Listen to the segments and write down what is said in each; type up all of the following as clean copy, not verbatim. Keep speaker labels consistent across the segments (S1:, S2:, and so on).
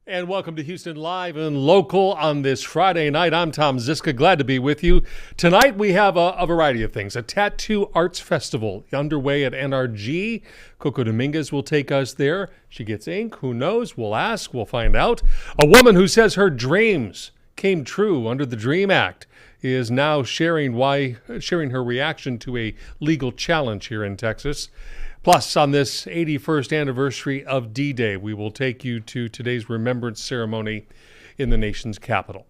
S1: And welcome to Houston Live and Local on this Friday night. I'm Tom Zizka, glad to be with you. Tonight we have a variety of things. A tattoo arts festival underway at NRG. Coco Dominguez will take us there. She gets ink, who knows? We'll ask, we'll find out. A woman who says her dreams came true under the DREAM Act is now sharing her reaction to a legal challenge here in Texas. Plus, on this 81st anniversary of D-Day, we will take you to today's remembrance ceremony in the nation's capital.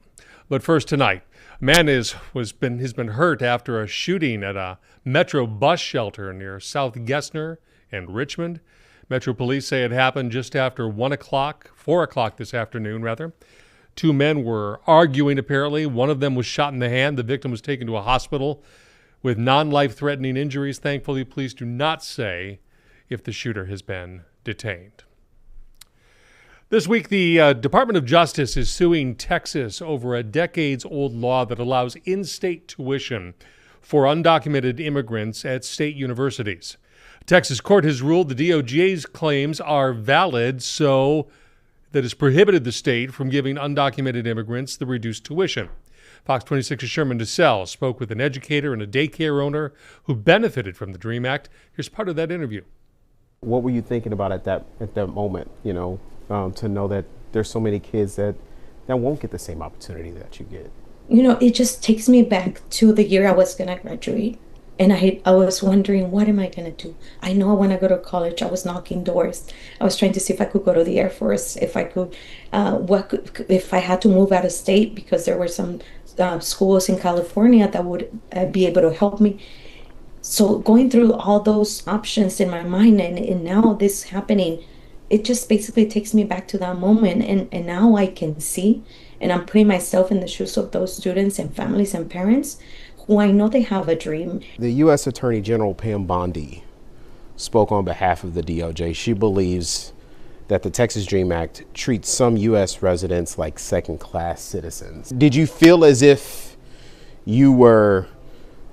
S1: But first tonight, a man has been hurt after a shooting at a Metro bus shelter near South Gessner and Richmond. Metro police say it happened just after 4 o'clock this afternoon, rather. Two men were arguing, apparently. One of them was shot in the hand. The victim was taken to a hospital with non-life-threatening injuries. Thankfully, police do not say if the shooter has been detained. This week, the Department of Justice is suing Texas over a decades-old law that allows in-state tuition for undocumented immigrants at state universities. A Texas court has ruled the DOJ's claims are valid, so that has prohibited the state from giving undocumented immigrants the reduced tuition. Fox 26's Sherman DeSalle spoke with an educator and a daycare owner who benefited from the DREAM Act. Here's part of that interview.
S2: What were you thinking about at that moment, to know that there's so many kids that won't get the same opportunity that you get?
S3: It just takes me back to the year I was going to graduate. And I was wondering, what am I going to do? I know I want to go to college. I was knocking doors. I was trying to see if I could go to the Air Force, if I could, if I had to move out of state, because there were some schools in California that would be able to help me. So going through all those options in my mind and now this happening, it just basically takes me back to that moment. And now I can see, and I'm putting myself in the shoes of those students and families and parents who I know they have a dream.
S2: The U.S. Attorney General Pam Bondi spoke on behalf of the DOJ. She believes that the Texas DREAM Act treats some U.S. residents like second-class citizens. Did you feel as if you were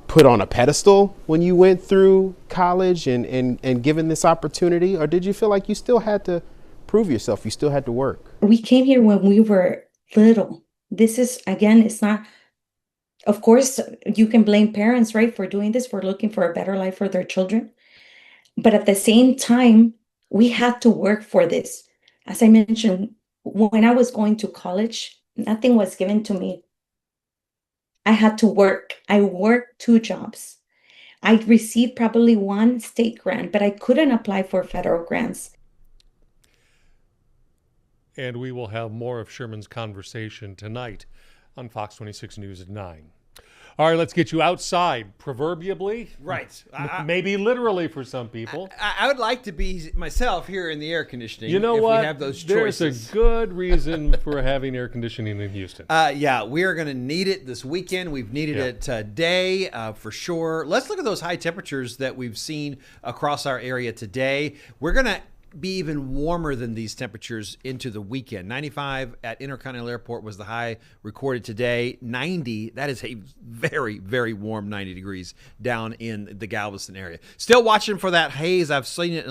S2: put on a pedestal when you went through college and given this opportunity, or did you feel like you still had to prove yourself, you still had to work?
S3: We came here when we were little. This is, again, it's not, of course, you can blame parents, right, for doing this, for looking for a better life for their children. But at the same time, we had to work for this. As I mentioned, when I was going to college, nothing was given to me. I had to work. I worked 2 jobs. I received probably 1 state grant, but I couldn't apply for federal grants.
S1: And we will have more of Sherman's conversation tonight on Fox 26 News at 9. All right, let's get you outside, proverbially.
S4: Right.
S1: Maybe literally for some people.
S4: I would like to be myself here in the air conditioning.
S1: You know
S4: if
S1: what?
S4: We have those
S1: There's
S4: choices.
S1: a good reason for having air conditioning in Houston.
S4: Yeah, we are going to need it this weekend. We've needed it today for sure. Let's look at those high temperatures that we've seen across our area today. We're going to be even warmer than these temperatures into the weekend. 95 at Intercontinental Airport was the high recorded today. 90, that is a very, very warm 90 degrees down in the Galveston area. Still watching for that haze. I've seen it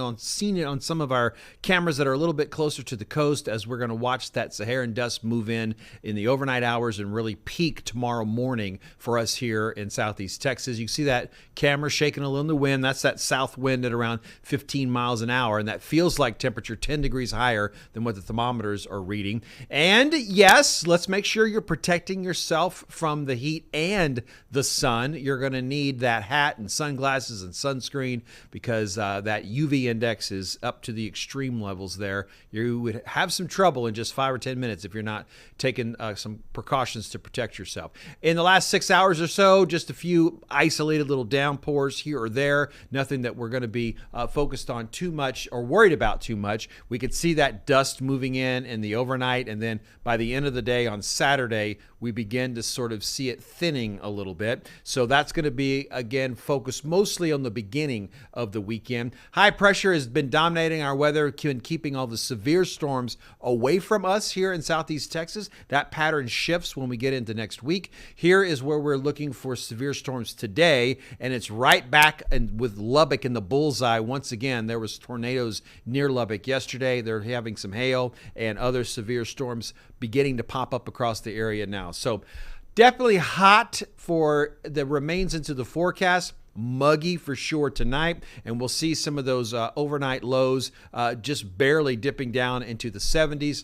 S4: on some of our cameras that are a little bit closer to the coast, as we're going to watch that Saharan dust move in the overnight hours and really peak tomorrow morning for us here in Southeast Texas. You can see that camera shaking a little in the wind. That's that south wind at around 15 miles an hour, and that feels like temperature 10 degrees higher than what the thermometers are reading. And yes, let's make sure you're protecting yourself from the heat and the sun. You're going to need that hat and sunglasses and sunscreen, because that UV index is up to the extreme levels there. You would have some trouble in just 5 or 10 minutes if you're not taking some precautions to protect yourself. In the last 6 hours or so, just a few isolated little downpours here or there. Nothing that we're going to be focused on too much or worried about too much. We could see that dust moving in the overnight, and then by the end of the day on Saturday, we begin to sort of see it thinning a little bit. So that's going to be, again, focused mostly on the beginning of the weekend. High pressure has been dominating our weather and keeping all the severe storms away from us here in Southeast Texas. That pattern shifts when we get into next week. Here is where we're looking for severe storms today, and it's right back with Lubbock in the bullseye. Once again, there was tornadoes near Lubbock yesterday. They're having some hail and other severe storms beginning to pop up across the area now. So definitely hot for the remains into the forecast. Muggy for sure tonight, and we'll see some of those overnight lows just barely dipping down into the 70s,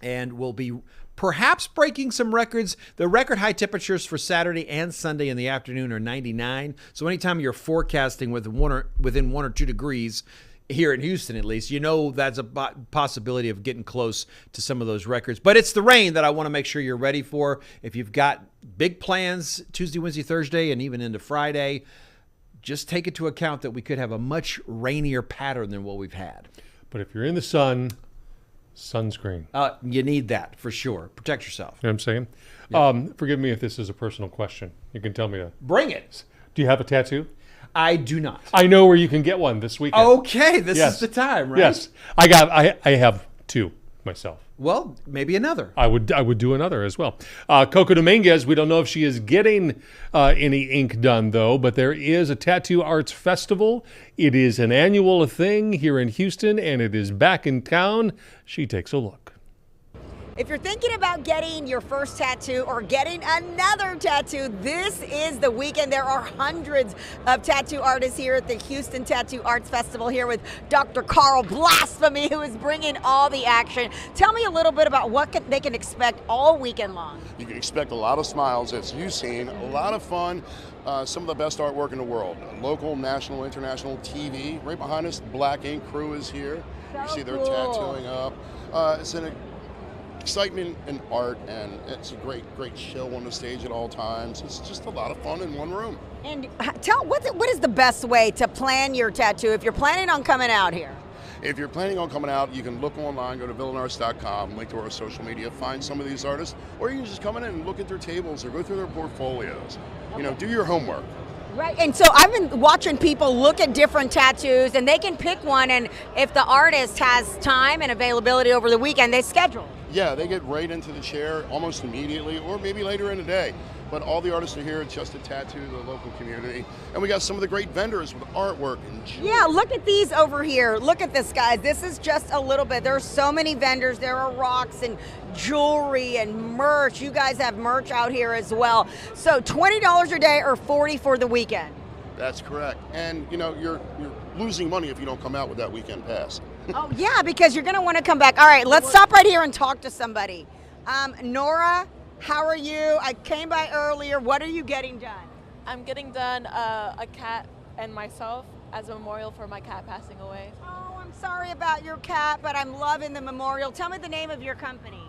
S4: and we'll be perhaps breaking some records. The record high temperatures for Saturday and Sunday in the afternoon are 99. So anytime you're forecasting within 1 or 2 degrees, here in Houston at least, you know that's a possibility of getting close to some of those records. But it's the rain that I want to make sure you're ready for. If you've got big plans Tuesday, Wednesday, Thursday, and even into Friday, just take into account that we could have a much rainier pattern than what we've had.
S1: But if you're in the sun, sunscreen.
S4: You need that for sure. Protect yourself.
S1: You know what I'm saying? Yeah. Forgive me if this is a personal question. You can tell me to.
S4: Bring it.
S1: Do you have a tattoo?
S4: I do not.
S1: I know where you can get one this weekend.
S4: Okay, this is the time, right?
S1: Yes, I have 2 myself.
S4: Well, maybe another.
S1: I would do another as well. Coco Dominguez, we don't know if she is getting any ink done though, but there is a Tattoo Arts Festival. It is an annual thing here in Houston, and it is back in town. She takes a look.
S5: If you're thinking about getting your first tattoo or getting another tattoo, this is the weekend. There are hundreds of tattoo artists here at the Houston Tattoo Arts Festival, here with Dr. Carl Blasphemy, who is bringing all the action. Tell me a little bit about what they can expect all weekend long.
S6: You can expect a lot of smiles, as you've seen, a lot of fun, some of the best artwork in the world. Local, national, international TV. Right behind us, Black Ink Crew is here.
S5: So
S6: you see they're
S5: cool.
S6: tattooing up. It's an excitement in art, and it's a great show on the stage at all times. It's just a lot of fun in one room.
S5: And what is the best way to plan your tattoo if you're planning on coming out here?
S6: If you're planning on coming out, you can look online, go to villanarts.com, link to our social media, find some of these artists, or you can just come in and look at their tables or go through their portfolios. Okay. You know, do your homework.
S5: Right, and so I've been watching people look at different tattoos, and they can pick one, and if the artist has time and availability over the weekend, they schedule.
S6: Yeah, they get right into the chair almost immediately, or maybe later in the day. But all the artists are here. It's just a tattoo to the local community. And we got some of the great vendors with artwork and jewelry.
S5: Yeah, look at these over here. Look at this, guys. This is just a little bit. There are so many vendors. There are rocks and jewelry and merch. You guys have merch out here as well. So $20 a day or $40 for the weekend.
S6: That's correct. And, you know, you're losing money if you don't come out with that weekend pass.
S5: Oh, yeah, because you're going to want to come back. All right, let's stop right here and talk to somebody. Nora, how are you? I came by earlier. What are you getting done?
S7: I'm getting done a cat and myself as a memorial for my cat passing away.
S5: Oh, I'm sorry about your cat, but I'm loving the memorial. Tell me the name of your company.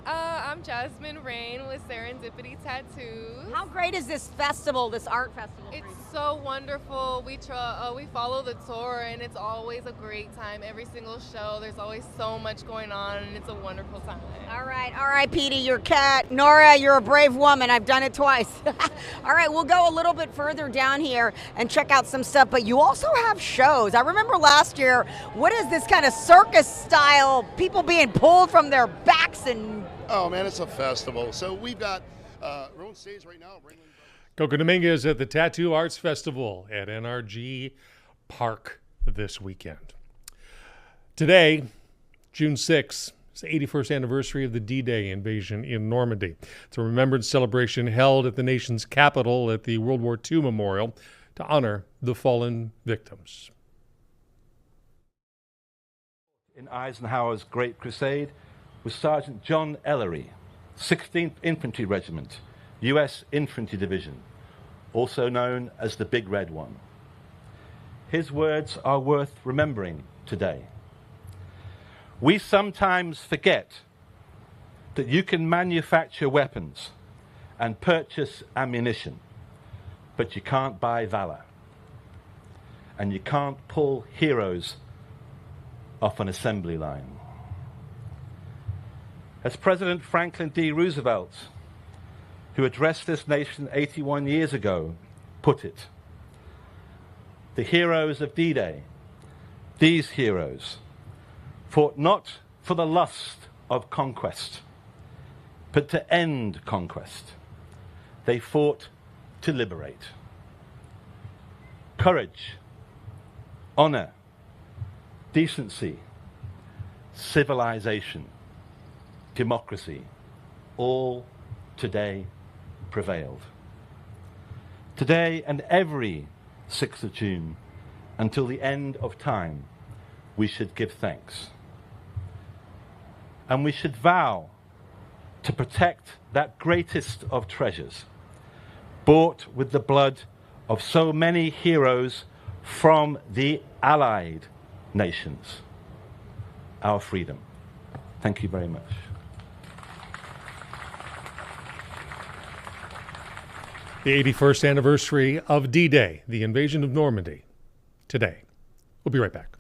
S7: Hi, I'm Jasmine Rain with Serendipity Tattoos.
S5: How great is this festival, this art festival?
S7: It's so wonderful. We follow the tour, and it's always a great time. Every single show, there's always so much going on, and it's a wonderful time.
S5: All right, Petey, your cat. Nora, you're a brave woman. I've done it twice. All right, we'll go a little bit further down here and check out some stuff, but you also have shows. I remember last year, what is this kind of circus style, people being pulled from their backs and...
S6: Oh, man, it's a festival. So we've got, we're on stage right now.
S1: Coco Dominguez at the Tattoo Arts Festival at NRG Park this weekend. Today, June 6th, is the 81st anniversary of the D-Day invasion in Normandy. It's a remembrance celebration held at the nation's capital at the World War II Memorial to honor the fallen victims.
S8: In Eisenhower's Great Crusade was Sergeant John Ellery, 16th Infantry Regiment, U.S. Infantry Division, also known as the Big Red One. His words are worth remembering today. We sometimes forget that you can manufacture weapons and purchase ammunition, but you can't buy valor. And you can't pull heroes off an assembly line. As President Franklin D. Roosevelt, who addressed this nation 81 years ago, put it, the heroes of D-Day, these heroes, fought not for the lust of conquest, but to end conquest. They fought to liberate. Courage, honor, decency, civilization, democracy, all today prevailed. Today and every 6th of June, until the end of time, we should give thanks. And we should vow to protect that greatest of treasures, bought with the blood of so many heroes from the allied nations, our freedom. Thank you very much.
S1: The 81st anniversary of D-Day, the invasion of Normandy, today. We'll be right back.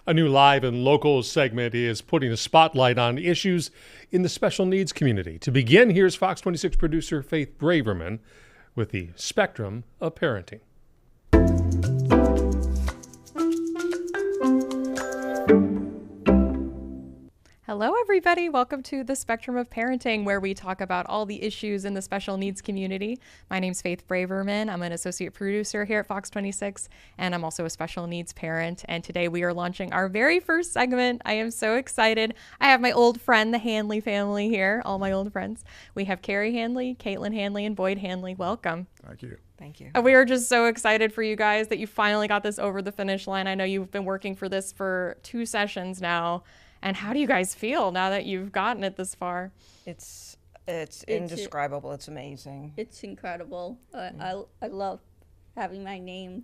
S1: A new live and local segment is putting a spotlight on issues in the special needs community. To begin, here's Fox 26 producer Faith Braverman with the Spectrum of Parenting.
S9: Hello, everybody. Welcome to the Spectrum of Parenting, where we talk about all the issues in the special needs community. My name's Faith Braverman. I'm an associate producer here at Fox 26, and I'm also a special needs parent. And today we are launching our very first segment. I am so excited. I have my old friend, the Hanley family here, all my old friends. We have Carrie Hanley, Caitlin Hanley, and Boyd Hanley. Welcome.
S10: Thank you.
S9: Thank you. We are just so excited for you guys that you finally got this over the finish line. I know you've been working for this for 2 sessions now. And how do you guys feel now that you've gotten it this far?
S11: It's indescribable. It's amazing.
S12: It's incredible. I love having my name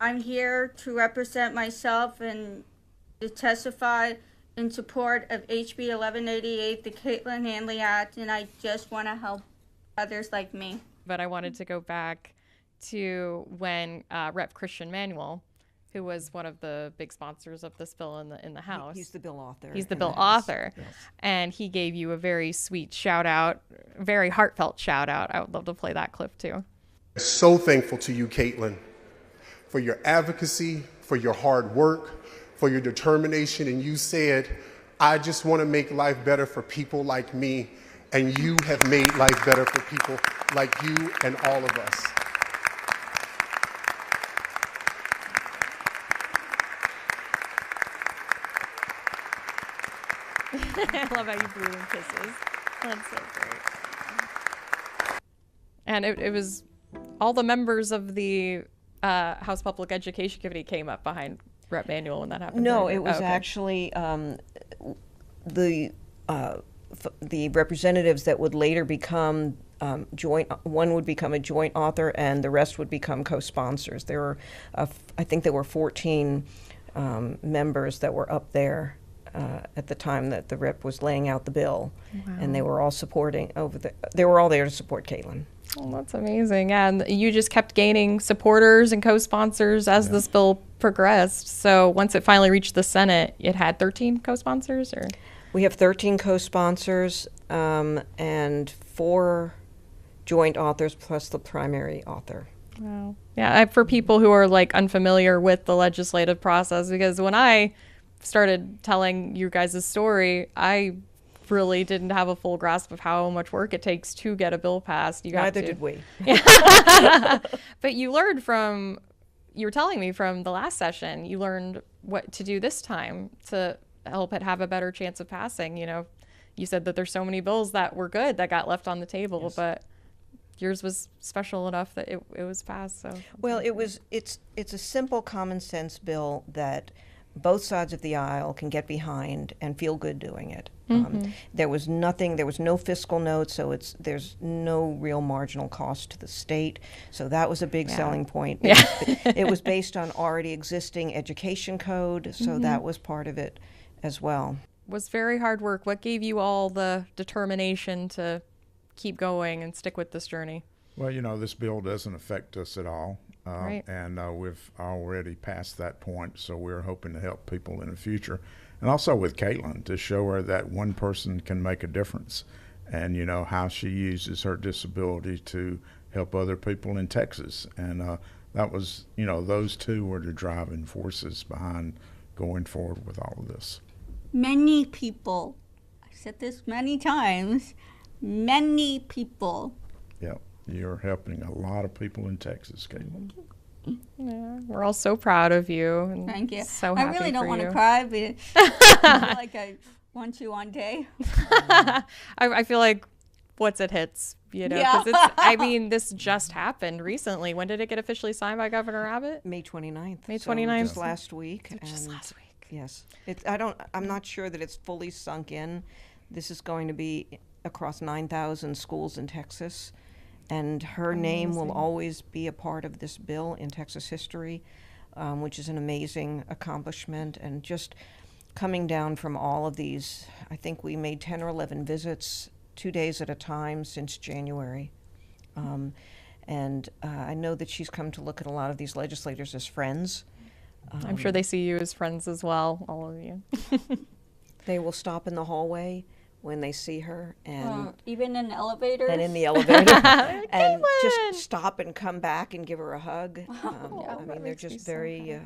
S10: I'm here to represent myself and to testify in support of HB 1188, the Caitlin Hanley Act, and I just want to help others like me.
S9: But I wanted to go back to when Rep. Christian Manuel, who was one of the big sponsors of this bill in the House.
S11: He's the bill author.
S9: He's the bill author. Yes. And he gave you a very sweet shout out, very heartfelt shout out. I would love to play that clip too.
S13: So thankful to you, Caitlin, for your advocacy, for your hard work, for your determination. And you said, I just want to make life better for people like me. And you have made life better for people like you and all of us.
S9: I love how you blew in kisses. That's so great. And it was all the members of the House Public Education Committee came up behind Rep. Manuel when that happened.
S11: No,
S9: right?
S11: it was actually the representatives that would later become joint. One would become a joint author, and the rest would become co-sponsors. There were, I think, there were 14 members that were up there at the time that the rep was laying out the bill, and they were all supporting they were all there to support Caitlin.
S9: Oh, that's amazing. And you just kept gaining supporters and co-sponsors as this bill progressed. So once it finally reached the Senate, it had 13 co-sponsors, or?
S11: We have 13 co-sponsors and 4 joint authors plus the primary author.
S9: Wow. Yeah, for people who are like unfamiliar with the legislative process, because when I started telling you guys' story, I really didn't have a full grasp of how much work it takes to get a bill passed.
S11: Neither did we.
S9: But you learned from, you were telling me from the last session, you learned what to do this time to help it have a better chance of passing. You know, you said that there's so many bills that were good that got left on the table, but yours was special enough that it was passed. So
S11: well, it's a simple common sense bill that both sides of the aisle can get behind and feel good doing it. There was no fiscal note, so there's no real marginal cost to the state. So that was a big selling point. It was based on already existing education code, so that was part of it as well.
S9: Was very hard work. What gave you all the determination to keep going and stick with this journey?
S14: Well, you know, this bill doesn't affect us at all.
S9: Right.
S14: And we've already passed that point, so we're hoping to help people in the future. And also with Caitlin, to show her that one person can make a difference, and, you know, how she uses her disability to help other people in Texas. And that was, you know, those two were the driving forces behind going forward with all of this.
S10: Many people, I said this many times, many people.
S14: Yep. You're helping a lot of people in Texas, Caitlin.
S9: Yeah, we're all so proud of you. And
S10: thank you.
S9: So happy
S10: I really don't want
S9: to
S10: cry, but I feel like I want to one day.
S9: I feel like once it hits, you know,
S10: Yeah.
S9: because I mean, this just happened recently. When did it get officially signed by Governor Abbott?
S11: May 29th.
S9: May 29th.
S11: So just last week.
S9: Just last week.
S11: Yes. I'm not sure that it's fully sunk in. This is going to be across 9,000 schools in Texas. And her name will always be a part of this bill in Texas history, which is an amazing accomplishment. And just coming down from all of these, I think we made 10 or 11 visits 2 days at a time since January. And I know that she's come to look at a lot of these legislators as friends.
S9: I'm sure they see you as friends as well, all of you.
S11: They will stop in the hallway when they see her, and
S10: even in elevators.
S11: And in the elevator, and just stop and come back and give her a hug. I mean, they're just very,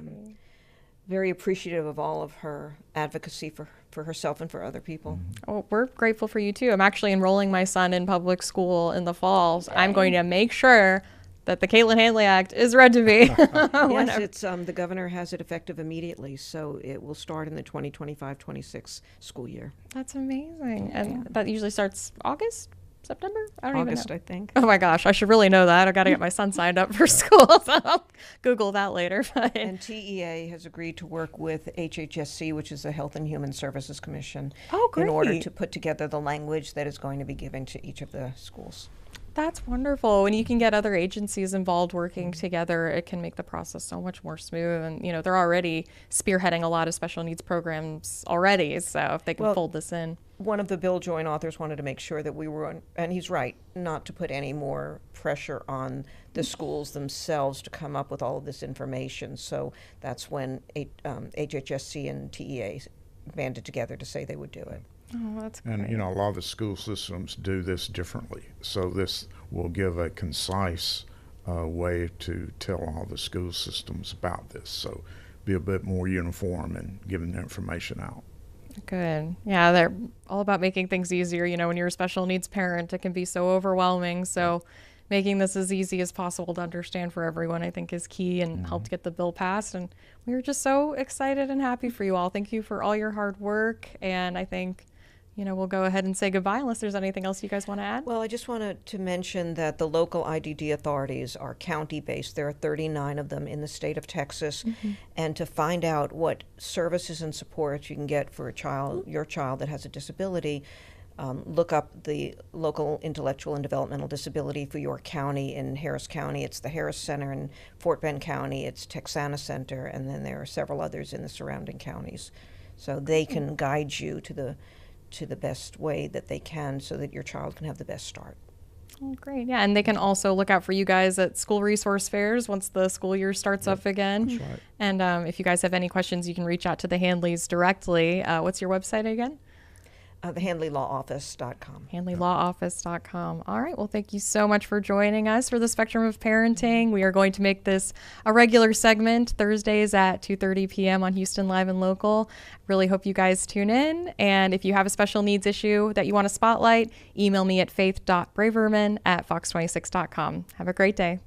S11: very appreciative of all of her advocacy for herself and for other people.
S9: Oh, we're grateful for you too. I'm actually enrolling my son in public school in the fall. So I'm going to make sure that the Caitlin Hanley Act is read to me.
S11: Yes, it's the governor has it effective immediately, so it will start in the 2025-26 school year.
S9: That's amazing. And that usually starts August, September? I don't
S11: August,
S9: even know.
S11: I think.
S9: Oh my gosh, I should really know that. I've got to get my son signed up for school, so I'll Google that later.
S11: And TEA has agreed to work with HHSC, which is the Health and Human Services Commission,
S9: Oh, great.
S11: in order to put together the language that is going to be given to each of the schools.
S9: That's wonderful. When you can get other agencies involved working together, it can make the process so much more smooth. And, they're already spearheading a lot of special needs programs already. So if they can fold this in.
S11: One of the bill joint authors wanted to make sure that we were, and he's right, not to put any more pressure on the schools themselves to come up with all of this information. So that's when HHSC and TEA banded together to say they would do it.
S9: Oh, that's great.
S14: And, a lot of the school systems do this differently. So this will give a concise way to tell all the school systems about this. So be a bit more uniform in giving the information out.
S9: Good. Yeah, they're all about making things easier. When you're a special needs parent, it can be so overwhelming. So making this as easy as possible to understand for everyone, I think, is key and helped get the bill passed. And we were just so excited and happy for you all. Thank you for all your hard work. And I think we'll go ahead and say goodbye unless there's anything else you guys want to add.
S11: Well, I just wanted to mention that the local IDD authorities are county-based. There are 39 of them in the state of Texas. And to find out what services and supports you can get for your child that has a disability, look up the local intellectual and developmental disability for your county. In Harris County, it's the Harris Center. In Fort Bend County, it's Texana Center. And then there are several others in the surrounding counties. So they can guide you to the best way that they can so that your child can have the best start.
S9: Oh, great. Yeah, and they can also look out for you guys at school resource fairs once the school year starts up again.
S14: That's right.
S9: And if you guys have any questions, you can reach out to the Handleys directly. What's your website again?
S11: The HandleyLawOffice.com.
S9: HandleyLawOffice.com. All right. Well, thank you so much for joining us for the Spectrum of Parenting. We are going to make this a regular segment Thursdays at 2:30 p.m. on Houston Live and Local. Really hope you guys tune in. And if you have a special needs issue that you want to spotlight, email me at faith.braverman@fox26.com. Have a great day.